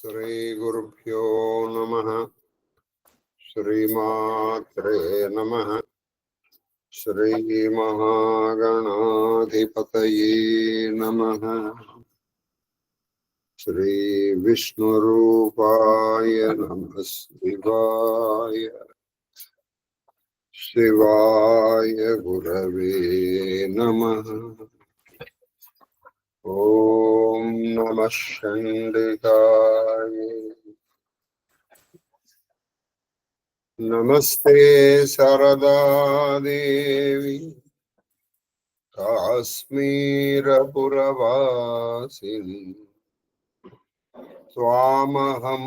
శ్రీగురుభ్యో నమః. శ్రీమాత్రే నమః. శ్రీమహాగణాధిపతయే నమః. శ్రీవిష్ణురూపాయ నమః. శివాయ గురవే నమః. ఓం నమః చండికాయ. నమస్తే శారదాదేవి కాశ్మీరపురవాసిని. త్వామహం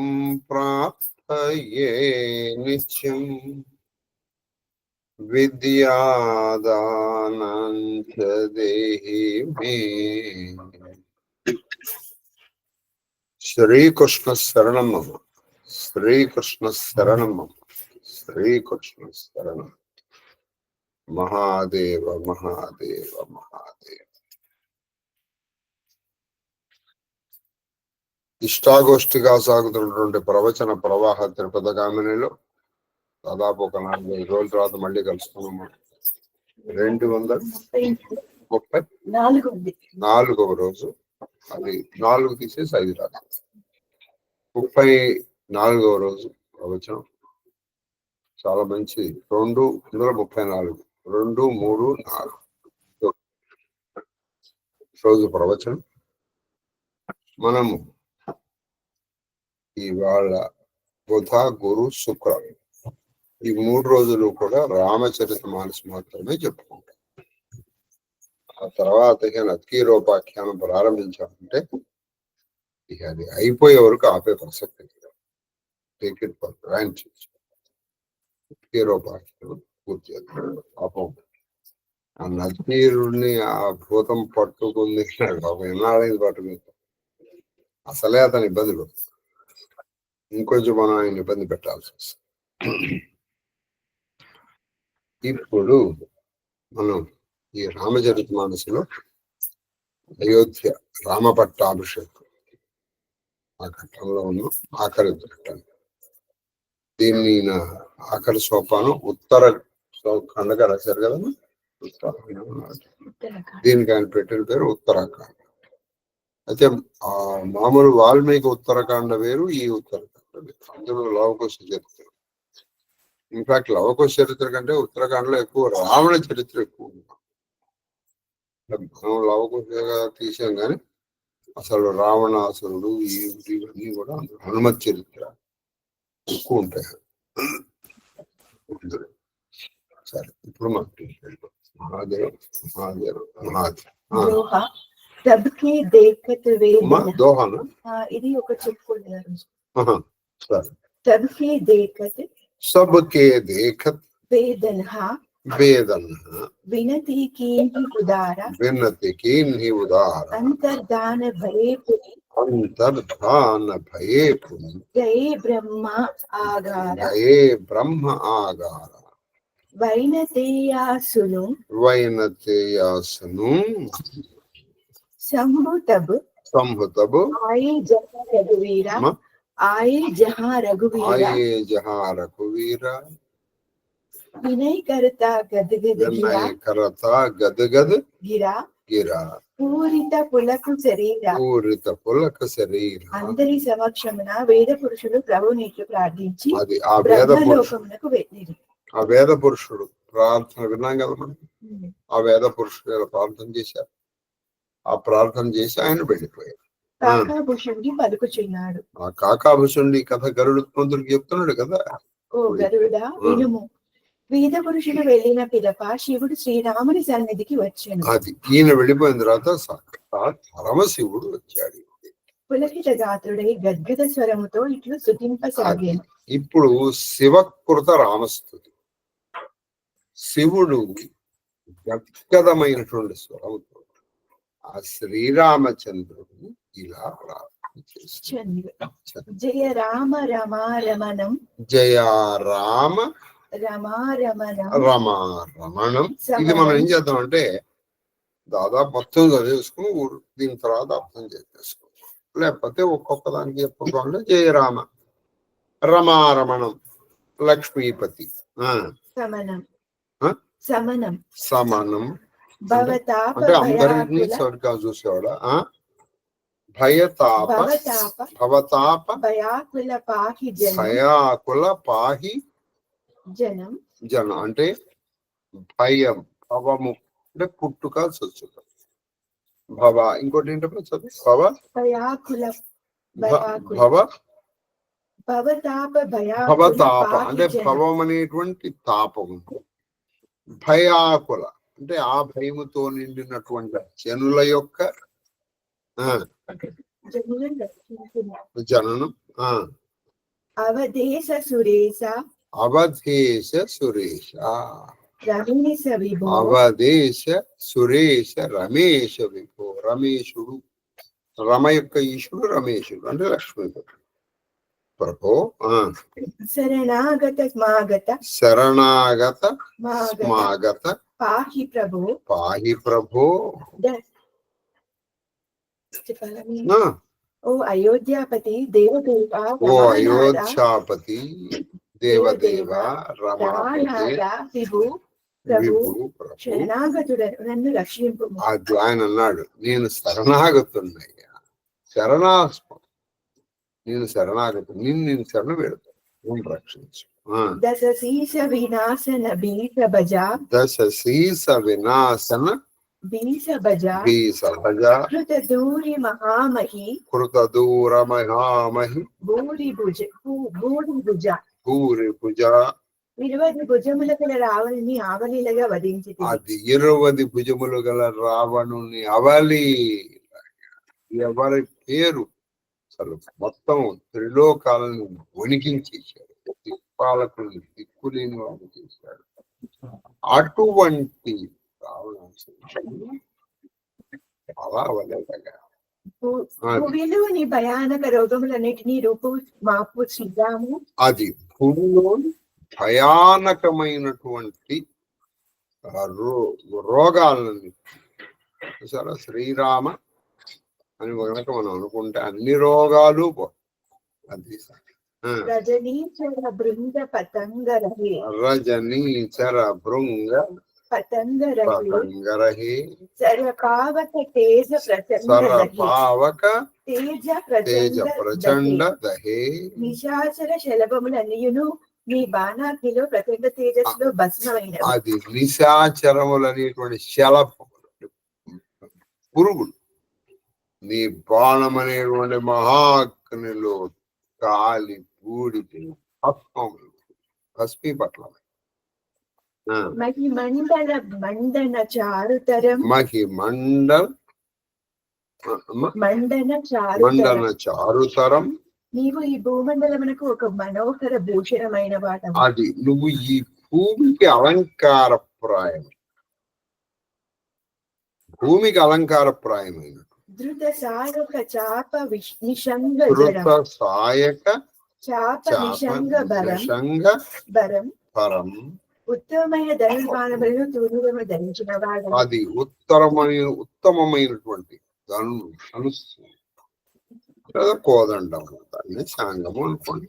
ప్రార్థయే నిత్యం విద్యాదానం చ దేహి మే. శ్రీకృష్ణ శరణం మమ. శ్రీకృష్ణ శరణం మమ. శ్రీకృష్ణ శరణం. మహాదేవ మహాదేవ మహాదేవ. ఇష్టాగోష్ఠిగా సాగుతున్నటువంటి ప్రవచన ప్రవాహ తిరుపతిగామినిలో దాదాపు ఒక 45 రోజుల తర్వాత మళ్ళీ కలుసుకున్నాము. 234వ రోజు. అది 4 తీసేసి 5 రాదు. 34వ రోజు ప్రవచనం. చాలా మంచి 2 ఇందులో 34 2, 3, 4 రోజు ప్రవచనం. మనము ఇవాళ బుధ, గురు, శుక్ర ఈ 3 రోజులు కూడా రామచరితమానస్ మాత్రమే చెప్పుకుంటాం. ఆ తర్వాత అత్కీరోపాఖ్యానం ప్రారంభించామంటే ఇక అది అయిపోయే వరకు ఆపే ప్రసక్తి లేదు. Take it for granted. అత్కీరోపాఖ్యానం పూర్తి చేస్తాం. పాపం ఆ నత్కీరుడిని ఆ భూతం పట్టుకుంది. పాపం ఎన్నాళ్ళైంది పట్టుకుంది. అసలే అతని ఇబ్బంది పడుతుంది. ఇంకొంచెం మనం ఆయన ఇబ్బంది పెట్టాల్సి వస్తుంది. ఇప్పుడు మనం ఈ రామచరితమానసులో అయోధ్య రామపట్టాభిషేకం ఆ ఘట్టంలో ఉన్న ఆఖరి ఘట్టం. దీన్ని ఆఖరి సోపానం ఉత్తర ఖండగా రాశారు కదా. దీనికి ఆయన పెట్టిన పేరు ఉత్తరాఖండ. అయితే ఆ మామూలు వాల్మీకి ఉత్తరాఖండ వేరు, ఈ ఉత్తరాఖండ వేరు. అందులో లవకుశ చరిత్ర. ఇన్ఫాక్ట్ లవకుశ చరిత్ర కంటే ఉత్తరాఖండలో ఎక్కువ రావణ చరిత్ర ఎక్కువ ఉంది. మనం లవకుశగా తీసాం కానీ అసలు రావణాసురుడు ఇవన్నీ కూడా హనుమత్ చరిత్ర ఎక్కువ ఉంటాయి. సరే, ఇప్పుడు మనకి మహాదేవ్ మహాదేవ్ మహాదేవ్ దోహానా ఇది ఒక చెప్పుకోండి. सबके देखत वेदन्हा विनति की उदार अंतर्धान भये पुनि गए ब्रह्म आगार वैनतेयासुनु संभुतब आए जहाँ रघुवीरा विनय करता गदगद गिरा పూరిత పులకు శరీర. అందరి సమక్షమున వేద పురుషుడు ప్రభువుని ప్రార్థించి బ్రహ్మలోకమునకు వెళ్ళిరి. ఆ వేద పురుషుడు ప్రార్థన విన్నాం కదా మనం. ఆ వేద పురుషుడు ప్రార్థన చేశారు. ఆ ప్రార్థన చేసి ఆయన వెళ్ళిపోయారు. కాకాభుషుడికి పలుకుచున్నాడు. ఆ కాకాభుషుడి కథ గరుడు మంత్రుడికి చెప్తున్నాడు కదా. ఓ గరుడా వినుము, వేద పురుషుడు వెళ్ళిన పిదప శివుడు శ్రీరాముని సన్నిధికి వచ్చాడు. అది ఈయన వెళ్ళిపోయిన తర్వాత పరమశివుడు వచ్చాడు. పులకిత గాత్రుడై గద్గద స్వరముతో ఇట్లు స్తుతింపసాగాను. ఇప్పుడు శివకృత రామస్తుతి. శివుడు గద్గదమైనటువంటి స్వరముతో ఆ శ్రీరామచంద్రుడు ఇలా ప్రార్థన చేశాడు. జయ రామ రమారమణం జయ రామ రమారమణం. ఇది మనం ఏం చేద్దాం అంటే దాదాపు మొత్తం చదివేసుకుని దీని తర్వాత అర్థం చేసేసుకో. లేకపోతే ఒక్కొక్క దానికి చెప్పుకోండి. జయరామ, రమారమణం, లక్ష్మీపతి, సమనం ఆ? సమనం సమనం భవతాప అంటే అందరినీ భయాకుల సరిగ్గా చూసేవాడు. భయతాప భవతాప భయాకుల పాహి జనం భయాకుల పాహి జనం జనం అంటే భయం, భవము అంటే పుట్టుక చచ్చుక. భవ ఇంకోటి ఏంటో చదువు. భవ భయాకుల భవ భవతాప భవతాప అంటే భవం అనేటువంటి తాపం. భయాకుల అంటే ఆ భయముతో నిండినటువంటి జనుల యొక్క జననం. అవధేశ సురేశ అవధేశ సురేశ రమేశ విభో అవధేశ సురేశ రమేశ విభో. రమేశుడు, రమ యొక్క ఈశుడు రమేశుడు అంటే లక్ష్మీపతి. ప్రభో శరణాగత స్మాగత శరణాగత స్మాగత పాహి ప్రభో పాహి ప్రభో. ఓ అయోధ్యాపతి దేవదేవ ఓ అయోధ్యాపతి దేవదేవ రమాపతి విభు ప్రభు శరణాగతుడ నన్ను రక్షింపు. అది ఆయన అన్నాడు, నేను శరణాగతున్నయ్యా, నేను శరణాగతు, నేను శరణ పెడతాను, నేను రక్షించు. దశ శీష వినాశన భీష భజ దశ శీష వినాశన భీష భజ కృత దూరి మహామహి కృత దూర మహామహి భూరి భుజ భూరి భుజ 20 భుజముల గల రావణుని అవలీలగా వధించి. అది 20 భుజములు గల రావణుని అవలి. ఎవరి పేరు అసలు మొత్తం త్రిలోకాలను వణికించేశాడు, దిక్పాలకుల్ని దిక్కులేని వాడు చేశాడు. అటువంటి అలా అవలేదగా భూమిలోని భయానక రోగములన్నిటినీ రూపు మాపు సిద్ధాము. అది భూమిలోని భయానకమైనటువంటి రోగాలని సరే శ్రీరామ అని కనుక మనం అనుకుంటే అన్ని రోగాలు అది. రజనీచర భృంగ పతంగరహే రజనీచర భృంగ పతంగరహే సరపావక తేజ ప్రచండ దహే నిశాచర శలభములన్నీయును నీ బాణాగ్నిలో ప్రచండ తేజస్సులో భస్మమైన. అది నిశాచరములు అనేటువంటి శలభములు, పురుగులు నీ బాణం అనేటువంటి మహాగ్నిలో కాలి బూడిపోయి భస్మీ పట్ల. మహి మండల మండన చారుతరం మండన చారుతరం నీవు ఈ భూమండలమునకు ఒక మనోహర భూషణమైన వాట. అది నువ్వు ఈ భూమికి అలంకారప్రాయం, భూమికి అలంకారప్రాయమైన ధృత సాయక చాప నిషంగ బరం పరం ఉత్తమమైన ధనుర్బాణములను తూర్పులను ధరించిన వాడు. అది ఉత్తమమైనటువంటి ధనుస్సు లేదా కోదండము, దాన్ని శాంగము అనుకోండి,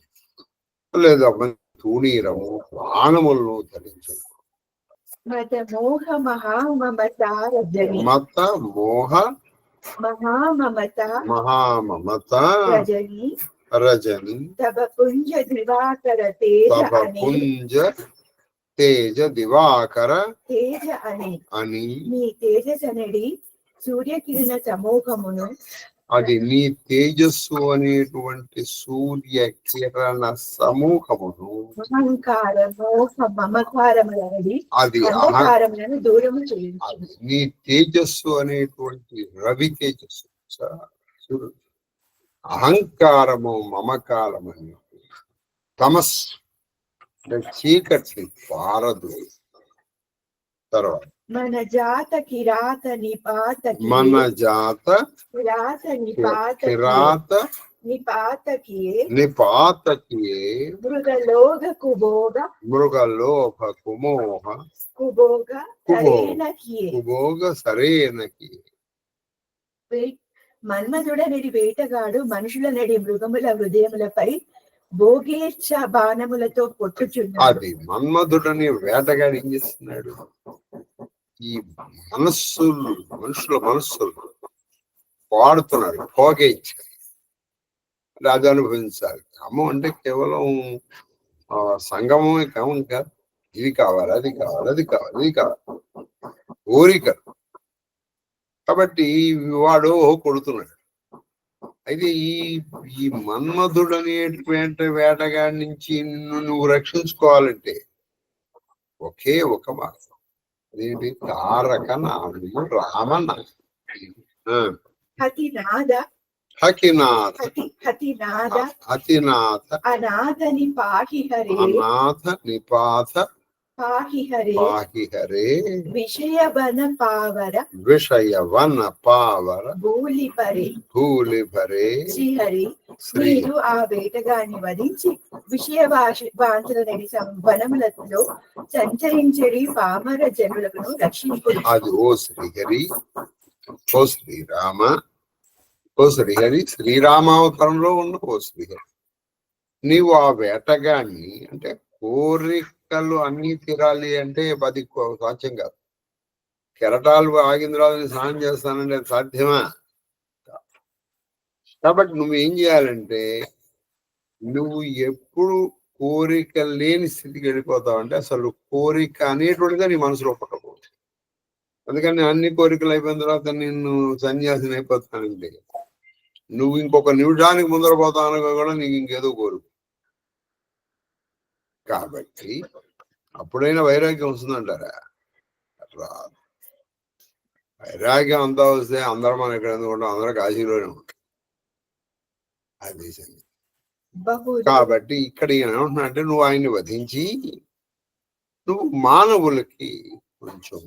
లేదా తూణీరము, బాణములను ధరించడం. మత మోహ మహామమత రజని తవ పుంజ దివాకర తేజ దివాకర తేజ అని నీ తేజసనడి సూర్యకిరణ సమూహమును. అది నీ తేజస్సు అనేటువంటి సూర్య కిరణ సమూహమును అహంకార మోహ మమకారములనడి అది అహంకారములను దూరము చేయించు. నీ తేజస్సు అనేటువంటి రవి తేజస్సు అహంకారము మమకారము తమస్సు చీకటి పారదు. తర్వాత మన జాత కిరాత నిపాత నిపాతకియే మృగలోభ కుభోగ కుభోగ సరేనకి మన్మధుడనడి వేటగాడు మనుషుల నడి మృగముల హృదయములపై భోగేచ్ఛ బాణములతో కొట్టుచున్నాడు. అది మన్మధుడని వేటగాడు ఏం చేస్తున్నాడు? ఈ మనుషుల మనస్సులు వాడుతున్నాడు. భోగేచ్ఛ అది అనుభవించాలి. కామం అంటే కేవలం సంగమమే కామం కాదు. ఇది కావాలి, అది కావాలి, అది కావాలి, ఇది కావాలి, కోరిక. కాబట్టి వాడు కొడుతున్నాడు. అయితే ఈ మన్మధుడు అనేటువంటి వేటగాడి నుంచి నువ్వు రక్షించుకోవాలంటే ఒకే ఒక మార్గం. అదేంటి? తారక నామము రామన హతినాథ హకినాథ హతినాథ అతినాథ అనాథని పాహి హరే అనాథ నిపాథ పాహి హరే పాహి హరే విషయవన పావర విషయవన పావర భూలి పరే భూలి భరే శ్రీహరి. శ్రీ మీరు ఆ వేటగాన్ని వధించి విషయ వాంఛల నడి వనములలో సంచరించడి పామర జనులను రక్షించుడు. అది ఓ శ్రీహరి, ఓ శ్రీరామ, ఓ శ్రీహరి, శ్రీరామావతారంలో ఉన్న ఓ శ్రీహరి, నీవు ఆ వేటగాన్ని అంటే కోరికలు అన్ని తీరాలి అంటే అది సాధ్యం కాదు. కెరటాలు ఆగింద్రాలని స్నానం చేస్తానంటే అది సాధ్యమా? కాబట్టి నువ్వేం చేయాలంటే నువ్వు ఎప్పుడు కోరిక లేని స్థితికి వెళ్ళిపోతావు అంటే అసలు కోరిక అనేటువంటిదే నీ మనసులో పుట్టకూడదు. అందుకని అన్ని కోరికలు అయిపోయిన తర్వాత నేను సన్యాసిని అయిపోతానంటే నువ్వు ఇంకొక నిమిషానికి ముందర పోతాను కూడా నీకు ఇంకేదో కోరుకు. కాబట్టి అప్పుడైనా వైరాగ్యం వస్తుందంటారా? రాదు. వైరాగ్యం అంతా వస్తే అందరం మనం ఎక్కడ ఎందుకుంటాం? అందరూ కాశీలోనే ఉంటాం. అది సంగతి. కాబట్టి ఇక్కడ ఏమంటున్నా అంటే నువ్వు ఆయన్ని వధించి నువ్వు మానవులకి కొంచెం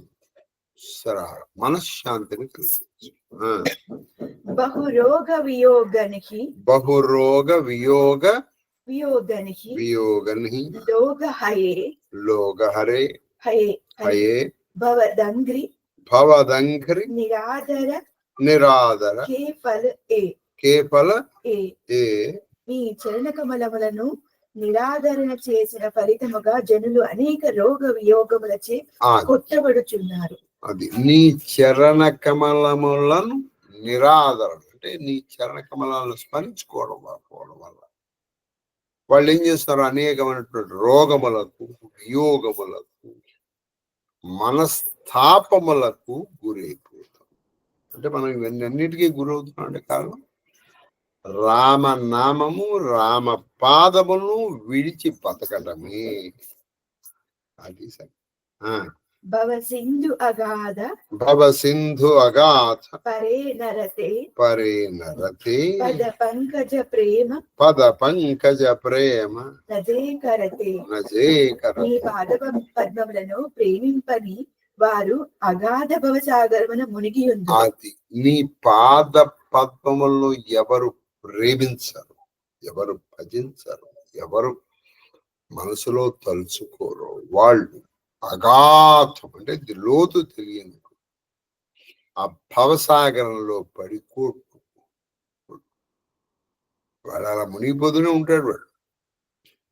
మనశ్శాంతిని కలిగించు. బహురోగ వియోగనికి వియోగని లోగ హరే భవదంగ్రి నిరాదర కేఫల ఏ మీ చరణ కమలములను నిరాదరణ చేసిన ఫలితముగా జనులు అనేక రోగ వియోగములచే కొట్టబడుచున్నారు. అది నీ చరణ కమలములను నిరాదరణ అంటే నీ చరణ కమలాలను స్మరించుకోవడం వల్ల వాళ్ళు ఏం చేస్తారు? అనేకమైనటువంటి రోగములకు, వియోగములకు, మనస్తాపములకు గురైపోతాం. అంటే మనం ఇవన్నిటికీ గురవుతున్నాం అంటే కారణం రామనామము, రామ పాదమును విడిచి బతకడమే. అది సరే. భవ సింధు అగాధ పరే నరతే పద పంకజ ప్రేమ నజే కరతే. నీ పాద పద్మములను ప్రేమింపని వారు అగాధ భవసాగరమున మునిగి ఉంది. అది నీ పాద పద్మములను ఎవరు ప్రేమించరు, ఎవరు భజించరు, ఎవరు మనసులో తలుచుకోరు వాళ్ళు అగాధం అంటే లోతు తెలియని ఆ భవసాగరంలో పడి కొట్టు. వాడు అలా మునిగిపోతూనే ఉంటాడు. వాడు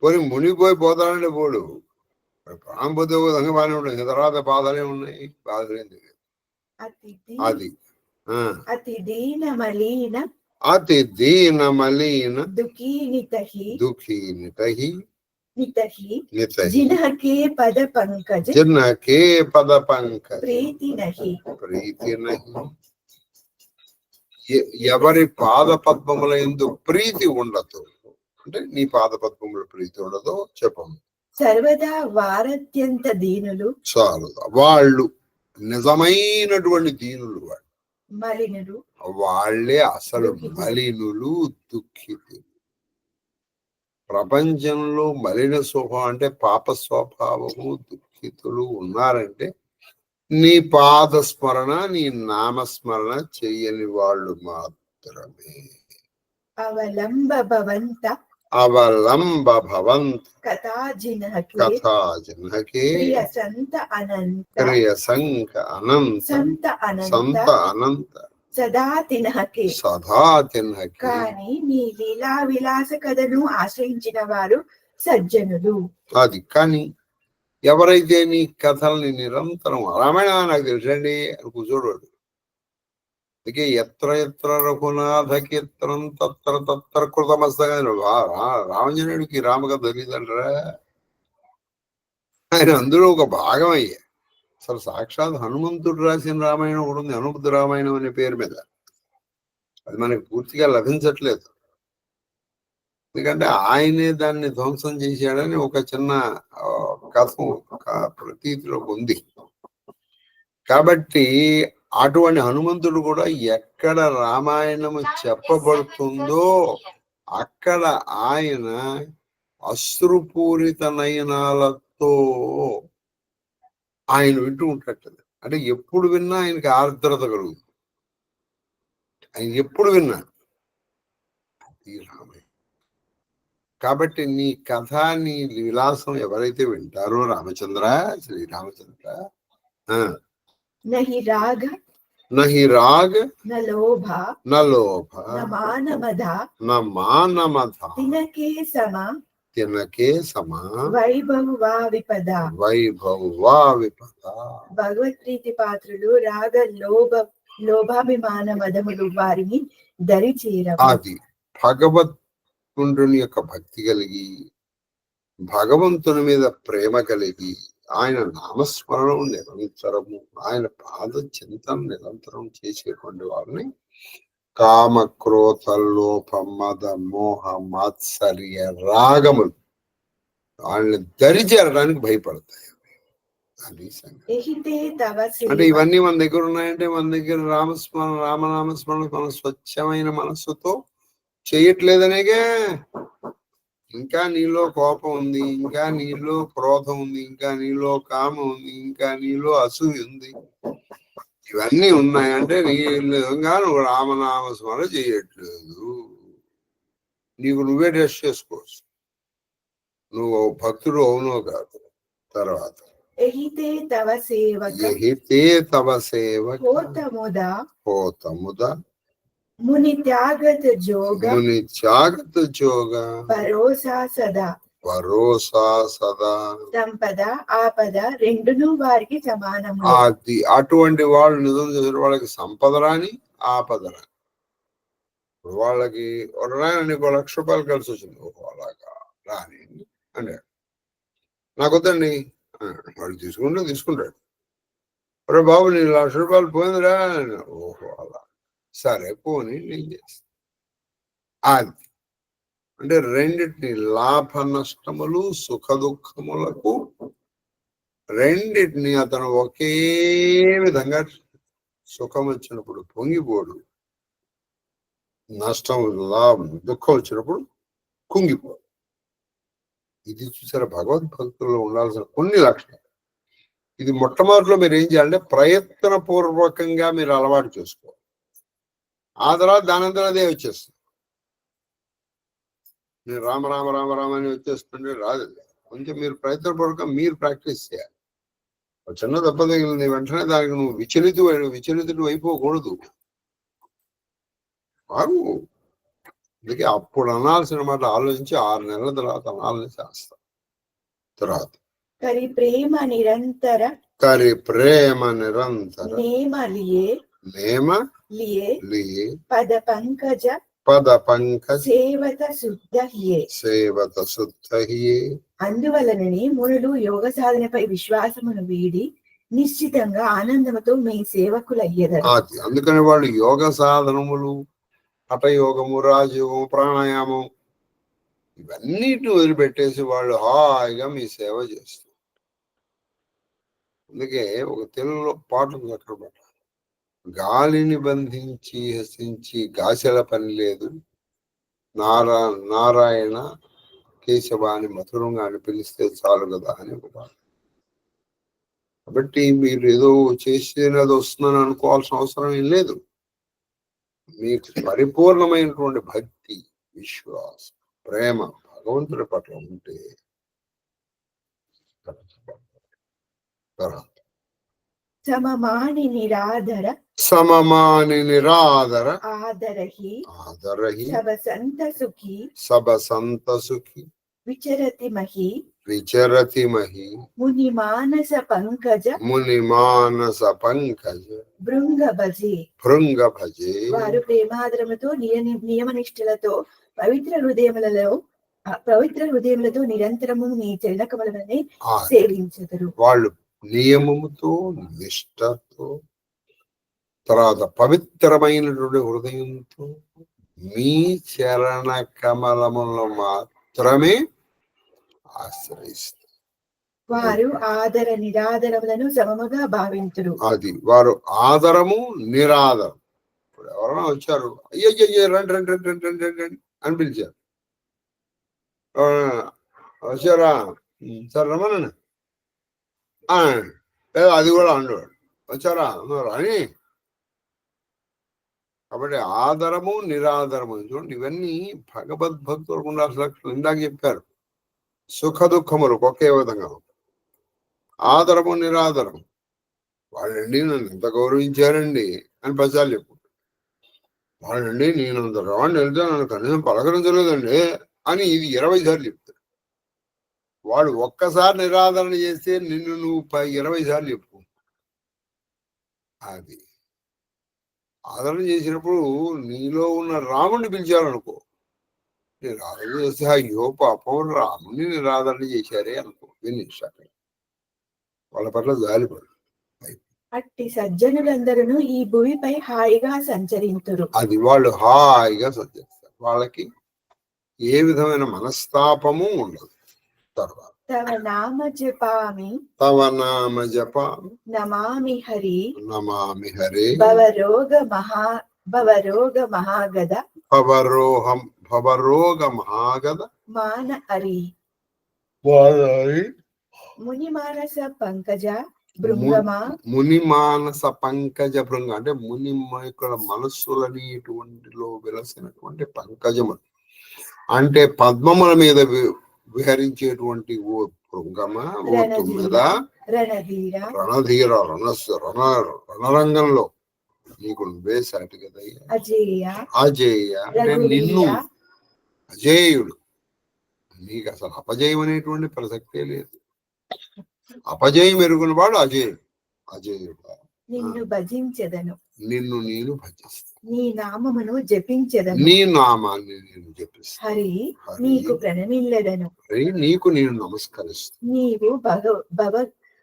పోనీ మునిగిపోయి పోతాడంటే పోడు, ప్రాణం పోతే విధంగా బాగానే ఉంటుంది. తర్వాత బాధలే ఉన్నాయి, బాధలేం తెలియదు. అది అతి దీన మలీన దుఃఖీనితహి జినకే పద పంకజ ప్రీతి నహి. ఎవరి పాద పద్మముల యందు ప్రీతి ఉండదు అంటే నీ పాద పద్మముల ప్రీతి ఉండదో చెప్పము. సర్వదా వారత్యంత దీనులు చాలు. వాళ్ళు నిజమైనటువంటి దీనులు, వాళ్ళు మలినులు, వాళ్ళే అసలు మలినులు, దుఃఖితులు. ప్రపంచంలో మలిన స్వభావం అంటే పాప స్వభావము, దుఃఖితులు ఉన్నారంటే నీ పాద స్మరణ, నీ నామస్మరణ చెయ్యని వాళ్ళు మాత్రమే. అవలంబ భవంత కథాజినకే ప్రియ సంఖ అనంత సదా తినహకే. సదా తిన్నకి. కానీ నీ లీలా విలాస కథను ఆశ్రయించిన వారు సజ్జనులు. అది కానీ ఎవరైతే నీ కథల్ని నిరంతరం రామాయణ నాకు తెలుసండి అని కూర్చోడు. అందుకే ఎత్ర ఎత్ర రఘునాథ కీర్తనం తత్ర తత్ర కృతమస్తగా రామంజనుడికి రామకథ తెలియదంటారా? ఆయన అందులో ఒక భాగం అయ్యా. అసలు సాక్షాత్ హనుమంతుడు రాసిన రామాయణం కూడా ఉంది, హనుమద్ రామాయణం అనే పేరు మీద. అది మనకి పూర్తిగా లభించట్లేదు, ఎందుకంటే ఆయనే దాన్ని ధ్వంసం చేశాడని ఒక చిన్న కథం ప్రతీతిలోకి ఉంది. కాబట్టి అటువంటి హనుమంతుడు కూడా ఎక్కడ రామాయణము చెప్పబడుతుందో అక్కడ ఆయన అశ్రుపూరిత నయనాలతో ఆయన వింటూ ఉంటాడు. అంటే ఎప్పుడు విన్నా ఆయనకి ఆర్ద్రత కలుగుతుంది. ఆయన ఎప్పుడు విన్నా ఈ రామాయణం. కాబట్టి నీ కథ నీ విలాసం ఎవరైతే వింటారో రామచంద్ర, శ్రీరామచంద్ర, నహి రాగ నహి రాగ న లోభ న లోభ న మానమద న మానమధ తినకే సమ తినకే సమా వైభవ విపద. వైభవ విపద. భగవత్ప్రీతి పాత్రులు రాగ లోభాభిమాన మదములు వారిని దరి చేరవు. అది భగవంతుని యొక్క భక్తి కలిగి, భగవంతుని మీద ప్రేమ కలిగి, ఆయన నామస్మరణం నిరంతరము, ఆయన పాద చింతన నిరంతరం చేసేటువంటి వారిని కామ క్రోధ లోప మద మోహ మాత్సర్య రాగములు వాళ్ళని దరి చేరడానికి భయపడతాయి. అది అంటే ఇవన్నీ మన దగ్గర ఉన్నాయంటే మన దగ్గర రామస్మరణ, రామనామస్మరణ మన స్వచ్ఛమైన మనస్సుతో చేయట్లేదనేగా. ఇంకా నీలో కోపం ఉంది, ఇంకా నీలో క్రోధం ఉంది, ఇంకా నీలో కామం ఉంది, ఇంకా నీలో అసూయ ఉంది, ఇవన్నీ ఉన్నాయంటే నిజంగా నువ్వు రామనామస్మరణ చేయట్లేదు. నీకు నువ్వే టెస్ట్ చేసుకోవచ్చు, నువ్వు భక్తుడు అవునో కాదు. తర్వాత ఎహితే తవ సేవక హోతముద ముని త్యాగత జోగ భరోసా సదా సంపద ఆపద రెండును వారికి సమానము. అది అటువంటి వాళ్ళు నిజం చేసిన వాళ్ళకి సంపద రాని ఆపద రాని. వాళ్ళకి నీకు ₹1,00,000 కలిసి వచ్చింది, ఓహో అలాగా రాని అంటే నాకు వద్దండి వాడు తీసుకుంటాడు. అరే బాబు నీ ₹1,00,000 పోయిందిరా, ఓహో అలా సరే పోనీ నేను చేస్తాను. అది అంటే రెండిటిని లాభ నష్టములు సుఖ దుఃఖములకు రెండిటిని అతను ఒకే విధంగా, సుఖం వచ్చినప్పుడు పొంగిపోడు, నష్టం లాభం దుఃఖం వచ్చినప్పుడు కుంగిపోడు. ఇది చూసారా భగవద్భక్తుల్లో ఉండాల్సిన కొన్ని లక్షణాలు. ఇది మొట్టమొదటిలో మీరు ఏం చేయాలంటే ప్రయత్న పూర్వకంగా మీరు అలవాటు చేసుకోవాలి. ఆ తర్వాత దానంతరం అదే వచ్చేస్తుంది. నేను రామ రామ రామ రామ అని వచ్చేస్తుంటే రాదు. కొంచెం మీరు ప్రయత్నపూర్వకంగా మీరు ప్రాక్టీస్ చేయాలి. చిన్న దెబ్బ తగిలింది వెంటనే దానికి నువ్వు విచలితుడు అయిపోకూడదు. బాగు అందుకే అప్పుడు అనాల్సిన మాట ఆలోచించి 6 నెలల తర్వాత అనాలని చేస్తా. తర్వాత ప్రేమ నిరంతర నేమ లియే పద పంకజ సేవత శుద్ధ హియే. అందువలనని మునులు యోగ సాధనపై విశ్వాసమును వీడి నిశ్చితంగా ఆనందముతో మీ సేవకులయ్యేదారు. అది అందుకని వాళ్ళు యోగ సాధనములు, హఠయోగము, రాజయోగము, ప్రాణాయామం ఇవన్నిటిని వదిలిపెట్టేసి వాళ్ళు హాయిగా మీ సేవ చేస్తారు. అందుకే ఒక తెలుగులో పాట ఉంది, అక్కడ గాలిని బంధించి హసించి గాసెల పని లేదు, నారాయణ కేశవాని మధురంగా అని పిలిస్తే చాలు కదా అని ఒక పాట. కాబట్టి మీరు ఏదో చేసేది వస్తుందని అనుకోవాల్సిన అవసరం ఏం లేదు. మీకు పరిపూర్ణమైనటువంటి భక్తి, విశ్వాసం, ప్రేమ భగవంతుడి పట్ల ఉంటే సమమాని నిరాధర సమమాని నిరాదర ఆదరహి ఆదరహి సబసంత సుఖి సబ సంత సుఖి విచరతి మహి విచరతి మహి ముని మానస పంకజ ముని మానస పంకజ భృంగ భజే. భృంగ భజే. వారు ప్రేమాదరముతో నియమనిష్ఠులతో పవిత్ర హృదయములతో నిరంతరము నీ చరణకమలనే సేవించదురు. వాళ్ళు నియమముతో నిష్ఠతో తర్వాత పవిత్రమైనటువంటి హృదయంతో మీ చరణ కమలములను మాత్రమే ఆశ్రయిస్తారు. వారు ఆదర నిరాదరములను సమముగా భావింతురు. అది వారు ఆదరము నిరాదరం. ఇప్పుడు ఎవరైనా వచ్చారు, అయ్యయ్య రండి రండి రండి రండి రండి రండి అని పిలిచారు. వచ్చారా సార్ రమ్మనండి, అది కూడా అండేవాడు. వచ్చారా అని. కాబట్టి ఆదరము నిరాదరము చూడండి, ఇవన్నీ భగవద్భక్తులకు ఉండాల్సిన లక్షణం. ఇందాక చెప్పారు, సుఖ దుఃఖములు ఒకే విధంగా. ఆదరము నిరాదరము. వాళ్ళండి నన్ను ఎంత గౌరవించారండి అని పచాలు చెప్పుకుంటారు. వాళ్ళండి నేను అంత రావండి వెళ్తే నన్ను కనీసం పలకరించలేదండి అని ఇది 20 సార్లు చెప్తారు. వాడు ఒక్కసారి నిరాదరణ చేస్తే నిన్ను నువ్వు 20 సార్లు చెప్పుకో. అది ఆదరణ చేసినప్పుడు నీలో ఉన్న రాముడిని పిలిచారనుకో, నిరాదరణ చేస్తే అయ్యో పాపం రాముడిని నిరాదరణ చేశారే అనుకో, వినిషాక వాళ్ళ పట్ల జాలిపడు. అట్టి సజ్జనులందరూ ఈ భూమిపై హాయిగా సంచరింతురు. అది వాళ్ళు హాయిగా సంచరిస్తారు. వాళ్ళకి ఏ విధమైన మనస్తాపము ఉండదు. తర్వాత తవ నామ జపామి నమామి హరి నమామి హరే భవరోగ మహాగద భవరోగ మహాగద మాన అరి ముని మానస పంకజ భృంగమా. ముని మానస పంకజ భృంగ అంటే ముని ఇక్కడ మనస్సులనేటువంటిలో వెలసినటువంటి పంకజములు అంటే పద్మముల మీద విహరించేటువంటి ఓ భృంగమా, ఓ తుమ్మెద, రణధీర రణరంగంలో నీకు నువ్వే సాటి కదయ్యా. అజేయ అంటే నిన్ను అజేయుడు, నీకు అసలు అపజయం అనేటువంటి ప్రసక్తే లేదు. అపజయం ఎరుగున వాడు అజేయుడు. అజేయుడు నిన్ను భజించెదను, నిన్ను నేను భజిస్తాను, నీ నామమును జపించెదను, నీ నామాన్ని నేను జపిస్తాను, హరి నీకు ప్రణమిల్లెదను, నీకు నేను నమస్కరిస్తాను. నీవు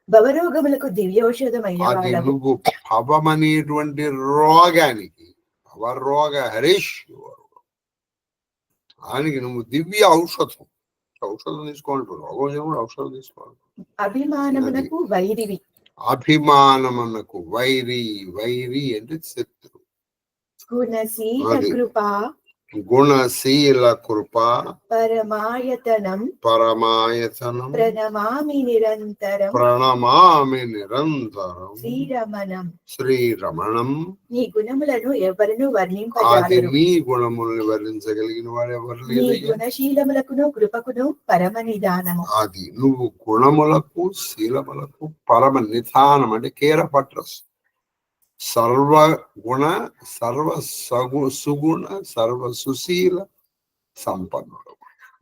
భవరోగములకు దివ్యౌషధమైన అది నువ్వు భవమనేటువంటి రోగానికి భవరోగ హరీష్ దానికి నువ్వు దివ్య ఔషధం తీసుకోవాలి. రోగం ఔషధం తీసుకోవాలి. అభిమానమునకు వైరివి, అభిమానమునకు వైరి. వైరి అంటే శత్రు. గుణశీల కృప పరమాయతనం ప్రణమామి నిరంతరం శ్రీరమణం. నీ గుణములను ఎవరిను వర్ణింపజాలరు. నీ గుణములను వర్ణించగలిగిన వాడు ఎవరు లేదు. గుణశీలములకును కృపకును పరమ నిదానము. అది నువ్వు గుణములకు శీలములకు పరమ నిధానం అంటే కేర పట్రస్. సర్వగుణ సుగుణ సుశీల సంపన్నుడు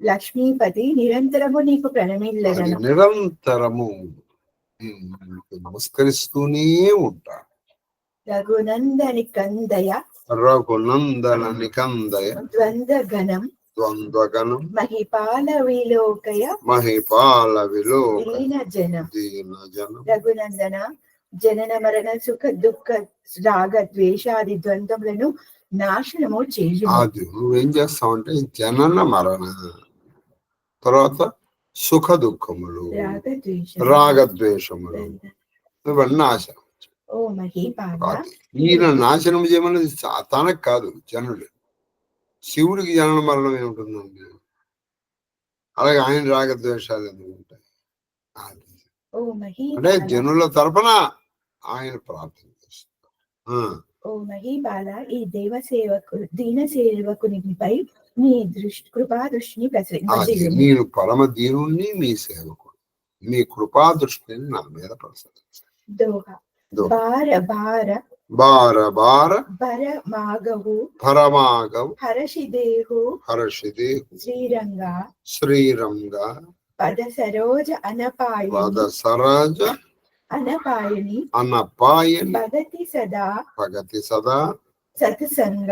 లక్ష్మీపతి నిరంతరము నీకు ప్రణమిల్లెదను. నిరంతరము నమస్కరిస్తూనే ఉంటా. రఘునందని కందయ ద్వంద్వగణం మహిపాల విలోకయ దీనజనం. రఘునందన జనన మరణ సుఖ దుఃఖ రాగ ద్వేషాది ద్వంద్వములను నాశనము చేయు. అది నువ్వేం చేస్తావంటే జనన మరణ తర్వాత సుఖ దుఃఖములు రాగద్వేషములు ఇవన్నీ నాశనం. ఓ మహీపాల, ఈయన నాశనం చేయమన్నది తనకు కాదు, జనుడు. శివుడికి జనన మరణం ఏముంటుందండి? అలాగే ఆయన రాగద్వేషాలు ఎందుకు ఉంటాయి? అంటే జనుల తరపున ఆయన ప్రార్థన చేస్తారు. ఓ మహీపాల, ఈ దీన సేవకునిపై నీ కృపా దృష్టిని ప్రసరించు. నేను పరమ దీనుణ్ణి, మీ సేవకుడు, మీ కృపా దృష్టిని నా మీద ప్రసరించు. దోహ భార భార బార బార భర మాగవు భరమాగవ్ హర్షిదేహు హర్షిదేహు శ్రీరంగ శ్రీరంగ పద సరోజ పద అనపాయని సరాజ అనపాయని అనపాయని భగతి సదా భగతి సదా సత్సంగ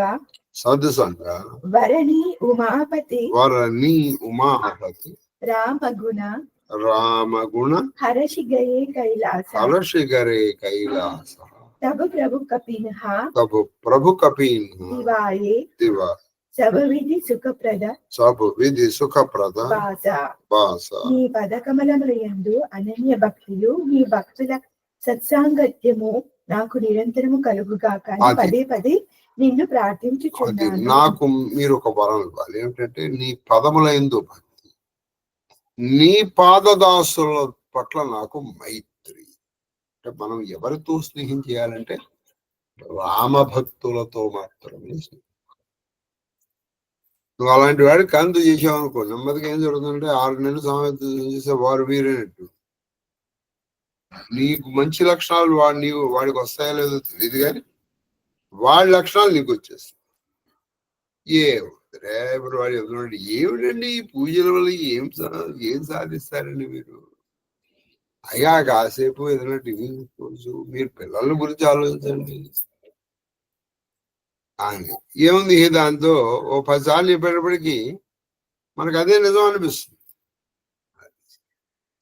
సద్సంగ వరణి ఉమాపతి వరణి ఉమాపతి రామగుణ రామగుణ హర్షి గయే కైలాస హర్షిగరే కైలాస తబ ప్రభు కపిన్హ తబు ప్రభు కపీన్ దివాయే దివ సభ విధి సుఖప్రద సబు విధి సుఖప్రద వాస వాస నీ పదకమలములందు అనన్య భక్తియు నీ భక్తుల సత్సాంగత్యము నాకు నిరంతరము కలుగుగాక అని అది. పదే పదే నిన్ను అది ప్రార్థించుచున్నాను. నాకు మీరు ఒక వరం ఇవ్వాలి. ఏమిటంటే నీ పదములందు భక్తి, నీ పాదదాసుల పట్ల నాకు మైత్రి. అంటే మనం ఎవరితో స్నేహం చేయాలంటే రామభక్తులతో మాత్రమే స్నేహం. నువ్వు అలాంటి వాడికి కందు చేసావు అనుకో, నెమ్మదిగా ఏం జరుగుతుందంటే 6 నెలలు సామెత చేసే వారు మీరేనట్టు. నీకు మంచి లక్షణాలు వాడికి వస్తాయో లేదో తెలియదు, కానీ వాడి లక్షణాలు నీకు వచ్చేస్తాయి. ఇప్పుడు వాడు చెప్తున్నాడు, ఏమిటండి ఈ పూజల వల్ల ఏం సాధిస్తారండి మీరు? అయ్యా కాసేపు ఏదైనా టీవీ చూసుకోవచ్చు, మీరు పిల్లల గురించి ఆలోచించండి అని. ఏముంది దాంతో ఓ 10 సార్లు చెప్పేటప్పటికీ మనకు అదే నిజం అనిపిస్తుంది.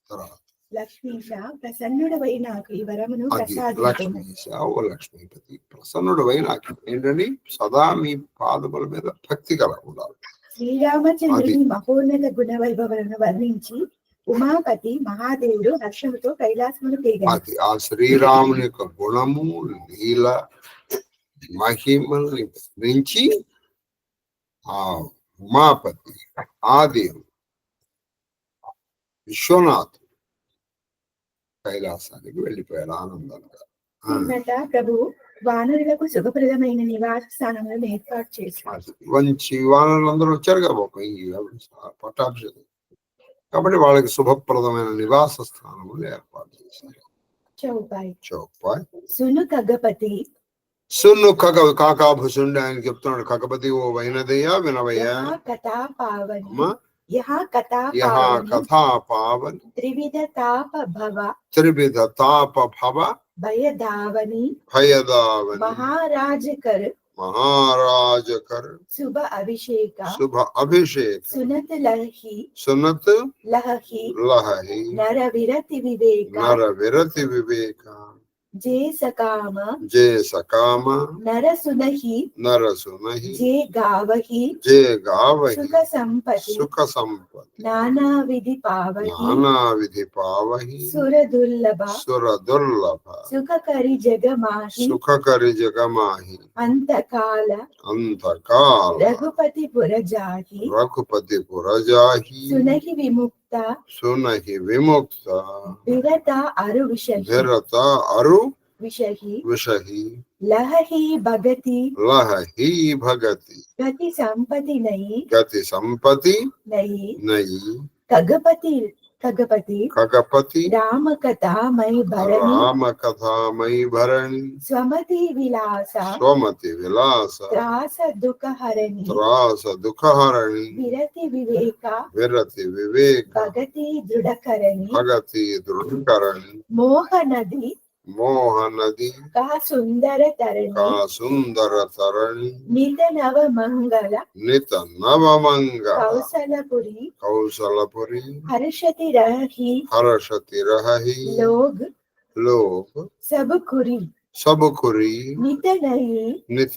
తర్వాత లక్ష్మీశ ప్రసన్నుడవై నాకు ఈ వరమును అది ప్రసాదించుము. లక్ష్మీశ, ఓ లక్ష్మీపతి ప్రసన్నుడవై నాకు ఏంటండి సదా మీ పాదముల మీద భక్తి కల ఉండాలి. శ్రీరామచంద్రుని మహోన్నత గుణ వైభవాలను వర్ణించి ఉమాపతి మహాదేవుడు హర్షముతో కైలాసమును తేగాడు. అది ఆ శ్రీరాముని యొక్క గుణము, లీల, మహిమల్ని వర్ణించి ఆ ఉమాపతి ఆదేవుడు విశ్వనాథ్ కైలాసానికి వెళ్ళిపోయారు ఆనందంగా. పిమ్మట ప్రభు వానరులకు సుఖప్రదమైన నివాస స్థానములను ఏర్పాటు చేశారు. మంచి వానరులందరూ వచ్చారు కాబట్టి పట్టాభిషేకం కాబట్టి వాళ్ళకి శుభప్రదమైన నివాస స్థానములు ఏర్పాటు చేశారు. చౌపాయ్ సును కగపతి సున్ను కాకాభుసుండి ఆయన చెప్తున్నాడు, కగపతి ఓ వైనదయ్య వినవయ్యా, కథా పావని కథా పావని త్రివిధ తాప భవ త్రివిధ తాప భవ భయదావని మహారాజకర్ శుభ అభిషేక సునత్ లహి నర విరతి వివేక జే సకామ నర సునహి జే గావహి సుఖ సంపతి నానా విధి పావహి సురదుర్లభ సుఖకరి జగమాహి అంతకాల రఘుపతి పురజాహి సునహి విముక్త విరత అరు విషహి లహి భగతి గతి సంపతి నయి కగపతి రామకథామై భరణి స్వమతి విలాస త్రాస దుఃఖహరణి విరతి వివేక భగతి దృఢకరణి మోహనది కా సుందర తరణి నిత నవమంగళ కౌసలపురి హర్షతి రహి లోగ్ సబుకురి నిత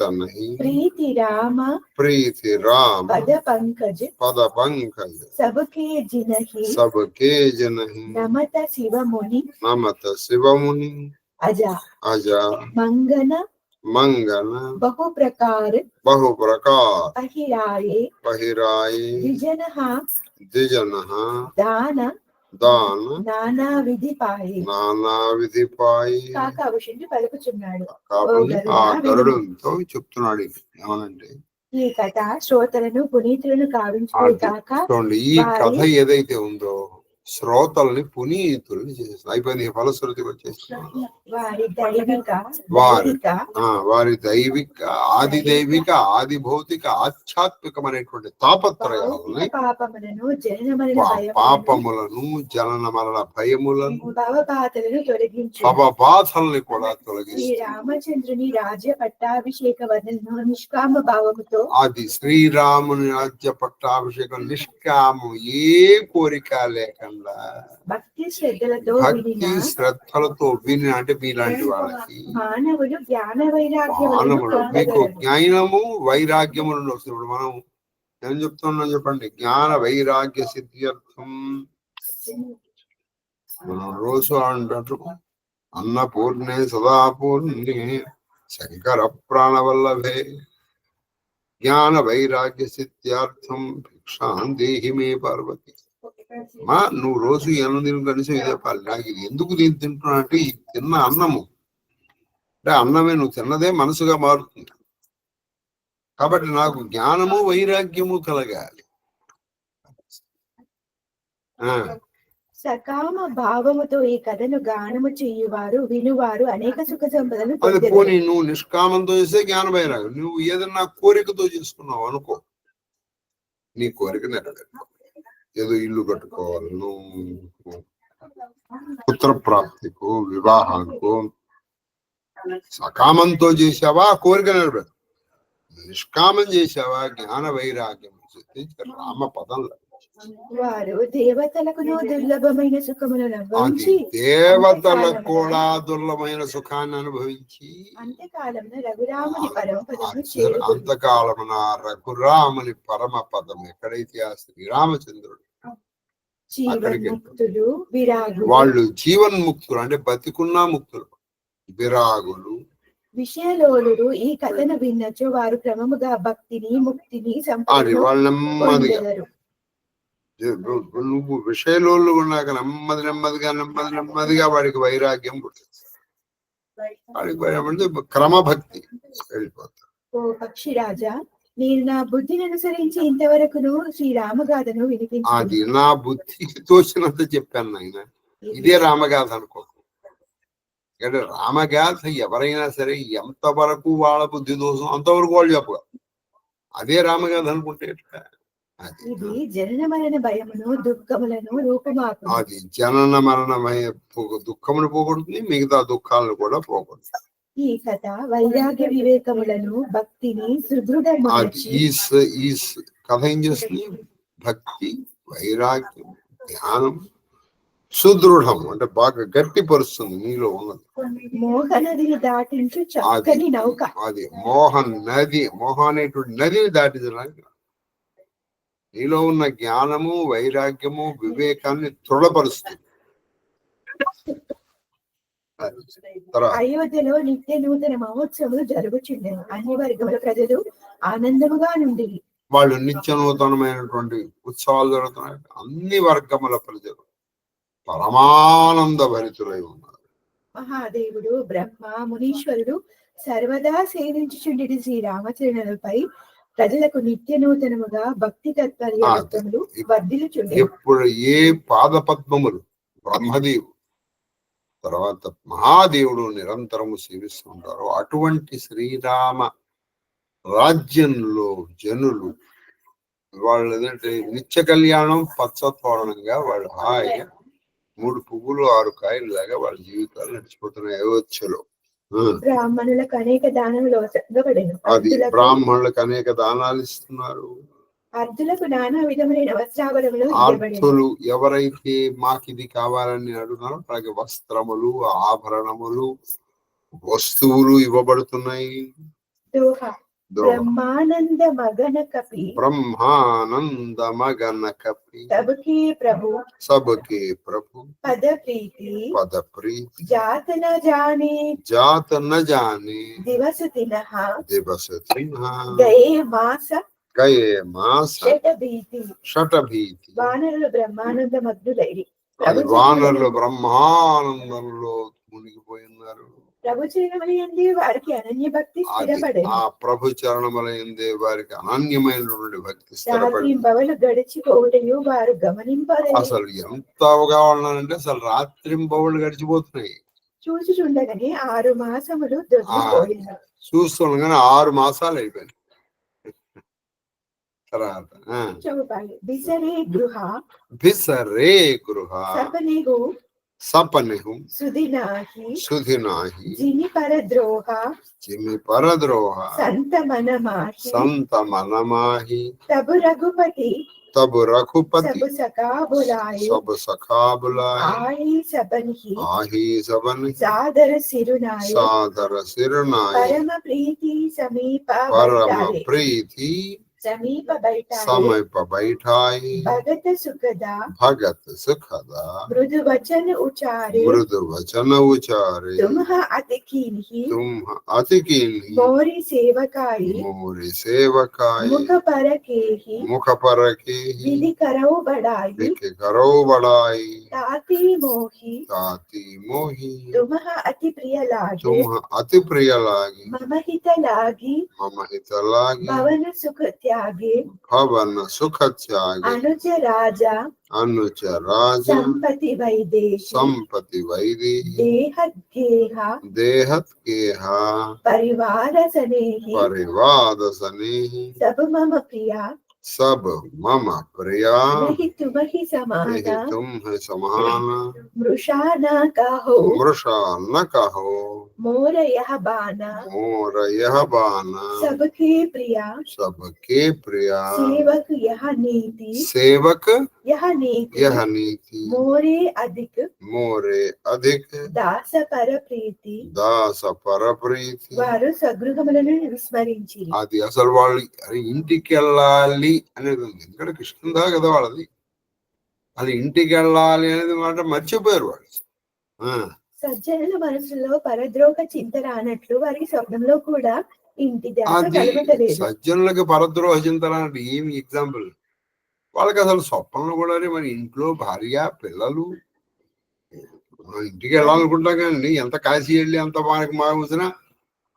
నహి ప్రీతి రామ పద పంకజ్ సబకే జినహి నమత శివముని అజ మంగన బహు ప్రకార పహిరాయే ద్విజన దాన నానా విధి పాయి కాకాభుషుడు పలుకుచున్నాడు. ఆ గరుడంతో చెప్తున్నాడు ఏమనంటే, ఈ కథ శ్రోతలను పునీతులను కావించుగాక. ఈ కథ ఏదైతే ఉందో శ్రోతల్ని పునీతుల్ని చేస్తుంది. అయిపోయింది. ఫలశ్రుతికి వచ్చేస్తున్నాను. వారి దైవిక, ఆది దైవిక, ఆది భౌతిక, ఆధ్యాత్మికమైనటువంటి తాపత్రయాలని, పాపములను, జనన మరణ భయములను, భవబాధల్ని కూడా తొలగిస్తుంది. రామచంద్రుని రాజ్య పట్టాభిషేక వర్ణను నిష్కామ భావముతో, అది శ్రీరాముని రాజ్య పట్టాభిషేకం నిష్కామం, ఏ కోరిక లేకుండా భక్తి శ్రద్ధలతో విని, అంటే మీలాంటి వాళ్ళకి మానవులు జ్ఞాన వైరాగ్యం, మీకు జ్ఞానము వైరాగ్యములు వస్తుంది. ఇప్పుడు మనం ఏం చెప్తున్నాం చెప్పండి? జ్ఞాన వైరాగ్య సిద్ధ్యర్థం మనం రోజు అంటారు అన్నపూర్ణే సదాపూర్ణే శంకర ప్రాణవల్లభే జ్ఞాన వైరాగ్య సిద్ధ్యార్థం భిక్షాం దేహి మే పార్వతి. మా నువ్వు రోజు ఎన్నో కలిసి ఇదే పాలి, నాకు ఇది ఎందుకు నేను తింటున్నా అంటే ఈ తిన్న అన్నము అంటే అన్నమే, నువ్వు తిన్నదే మనసుగా మారుతుంది. కాబట్టి నాకు జ్ఞానము వైరాగ్యము కలగాలి. సకామ భావముతో ఈ కథను గానము చేయువారు వినువారు అనేక సుఖ సంపదలు. అది పోనీ నువ్వు నిష్కామంతో చేస్తే జ్ఞాన వైరాగ్యం. నువ్వు ఏదన్నా కోరికతో చేసుకున్నావు అనుకో, నీ కోరిక నెరవేరు. ఏదో ఇల్లు కట్టుకోవాలను, పుత్ర ప్రాప్తికో, వివాహానికో సకామంతో చేసావా కోరిక నెరవేరు. నిష్కామం చేసావా జ్ఞాన వైరాగ్యం రామ పదం. వారు దేవతలకు దుర్లభమైన సుఖములను అనుభవించి, దేవతలకు కూడా దుర్లభమైన సుఖాన్ని అనుభవించి అంతకాలమున రఘురాముని పరమ పదము, అంతకాలమున రఘురాముని పరమ పదం ఎక్కడైతే ఆ శ్రీరామచంద్రుడు జీవన్ముక్తులు విరాగులు, వాళ్ళు జీవన్ముక్తులు అంటే బతికున్నా ముక్తులు, విరాగులు, విషయలోలుడు ఈ కథను విన్నచో వారు క్రమముగా భక్తిని ముక్తిని సంపాదించెదరు. నువ్వు విషయలోళ్ళు ఉన్నాక నెమ్మదిగా వాడికి వైరాగ్యం పుడుతుంది. వాడికి వైరాగ్యం క్రమభక్తి వెళ్ళిపోతారు. ఓ పక్షిరాజా, నేను నా బుద్ధిని అనుసరించి ఇంతవరకును శ్రీరామగాథను వినిపించి, అది నా బుద్ధికి తోచినంత చెప్పాను నాయన. ఇదే రామగాథ అనుకో. అంటే రామగాథ ఎవరైనా సరే ఎంతవరకు వాళ్ళ బుద్ధి దోషం అంతవరకు వాళ్ళు చెప్పగా అదే రామగాథ అనుకుంటే ఇది జనన మరణ భయమును దుఃఖములను రూపమాకు. అది జనన మరణమయ దుఃఖమును పోగొడుతుంది, మిగతా దుఃఖాలను కూడా పోగొడుతుంది. ఈ కథ వైరాగ్య వివేకములను భక్తిని సుదృఢ. ఈ కథ ఏం చేస్తుంది? భక్తి, వైరాగ్యం, ధ్యానం సుదృఢం అంటే బాగా గట్టిపరుస్తుంది నీలో ఉన్నది. మోహ నదిని దాటించు చక్కని నౌక. అది మోహన్ నది, మోహ అనేటువంటి నదిని దాటించడానికి నీలో ఉన్న జ్ఞానము, వైరాగ్యము, వివేకాన్ని దృఢపరుస్తుంది. అయోధ్యలో నిత్య నూతన మహోత్సవాలు జరుగుచుండెను. అన్ని వర్గముల ప్రజలు ఆనందముగా నుండి, వాళ్ళు నిత్య నూతనమైనటువంటి ఉత్సవాలు జరుగుతున్నాయి. అన్ని వర్గముల ప్రజలు పరమానంద భరితులై ఉన్నారు. మహాదేవుడు, బ్రహ్మ, మునీశ్వరుడు సర్వదా సేవించుచుండెడి శ్రీరామచరణులపై ప్రజలకు నిత్య నూతనముగా భక్తి తత్పర్యములు వర్ధిల్లుచుండెను. ఎప్పుడు ఏ పాద పద్మములు బ్రహ్మదేవుడు తర్వాత మహాదేవుడు నిరంతరము సేవిస్తుంటారో అటువంటి శ్రీరామ రాజ్యంలో జనులు వాళ్ళు ఏంటంటే నిత్య కళ్యాణం పచ్చతోరణంగా వాళ్ళు హాయిగా 3 పువ్వులు 6 కాయలు లాగా వాళ్ళ జీవితాలు నడిచిపోతున్నాయి అయోధ్యలో. బ్రాహ్మణులకు అనేక దానములు అది బ్రాహ్మణులకు అనేక దానాలు ఇస్తున్నారు. అర్ధులకు నానా విధమైన వస్త్రాభరణములు. అర్ధులు ఎవరైతే మాకు ఇది కావాలని అడుగుతున్నారో వాళ్ళకి వస్త్రములు, ఆభరణములు, వస్తువులు ఇవ్వబడుతున్నాయి. బ్రహ్మానంద మగన కపి, బ్రహ్మానంద మగన కపి, సబకే ప్రభు, సబకే ప్రభు, పద ప్రీతి, పద ప్రీతి, జాత న జానే, జాత న జానే, దివస తినః, దివస తినః, గయే మాస, గయే మాస, శతభీతి, శతభీతి. వానరులు బ్రహ్మానంద మగ్నులైరి. వానరులు బ్రహ్మానందంలో మునిగిపోయి ఉన్నారు. ప్రభు చరణములందు వారికి అనన్య భక్తి అది స్థిరపడెను. ఆ ప్రభు చరణములందే వారికి అనన్యమైనటువంటి భక్తి రాత్రి స్థిరపడి బవలు గడిచిపోవటయు వారు గమనింపలేదు. అసలు ఎంతగా ఉన్నానంటే అసలు రాత్రింబవళ్ళు గడిచిపోతున్నాయి. చూచుచుండగానే 6 మాసములు దొర్లిపోయిన. చూస్తుండగానే 6 మాసాలు అయిపోయింది. తర్వాత చౌపాలి బిసరే గృహ బిసరే గృహ సపనిహు సపనిహు సుదినాహి సుధినాహి జిని పరద్రోహ జిమి పరద్రోహ సంత మనమాహి సంత మనమాహి తబు రఘుపతి తబు రఘుపతి సబు సకాబులాయి సబ సఖాబులాయి ఆయి సబనిహి ఆహి సబని సాదర సిరునాయ సాదర సిరునాయి పరమ ప్రీతి సమీప పరమ బైఠారే. ప్రీతి సమీప బైఠారే సమీప బైఠాయి భగత సుఖద భగత్ సుఖద మృదు వచన ఉచారే మృదు వచన ఉచారే తుమ్హ అతికిన్హి తుమ్హ అతికిని మోరి సేవకాయి మోరి సేవకాయి ముఖ పరకేహి ముఖ పరకి విధి కరవు బడాయి వికి కరౌ బడాయి తాతి మోహి తాతి మోహి తుమ్హ అతి ప్రియ లాగే తుమ్హ అతి ప్రియ లాగి మమ హిత లాగి మమ హిత లాగి భవన సుఖ త్యాగే భవన సుఖ త్యాగి అనుజ రాజా అనుచ రాజ సంపతి వైదేహి సంపతి వైది దేహగేహ దేహత్ కేహ పరివార సనేహి పరివాద సనేహి సబ్ మమ ప్రియా सब मम प्रिया नहीं तुमहि समाना नहीं तुम है समान मृषा न कहो मृषा न कहो मोर यह बाना मोर यह बाना सबके प्रिया सबके प्रिया सेवक यह नीति सेवक यह नीति मोरे अधिक दास पर प्रीति दास पर प्रीति వారు సగృహములను విస్మరించి అది అసలు వాళ్ళు ఇంటికి వెళ్ళాలి అనేది ఉంది. ఎందుకంటే కృష్ణుదా కదా వాళ్ళది, అది ఇంటికి వెళ్ళాలి అనేది మాట మర్చిపోయారు వాళ్ళు. సజ్జనుల మనసులో పరద్రోహ చింత రానట్లు వారికి స్వప్నంలో కూడా ఇంటి సజ్జనులకి పరద్రోహ చింతన అంటే ఏమి ఎగ్జాంపుల్? వాళ్ళకి అసలు స్వప్నంలో కూడా మరి ఇంట్లో భార్య పిల్లలు ఇంటికి వెళ్ళాలనుకుంటాం కానీ ఎంత కాశీ వెళ్ళి అంత మనకి మాగుసినా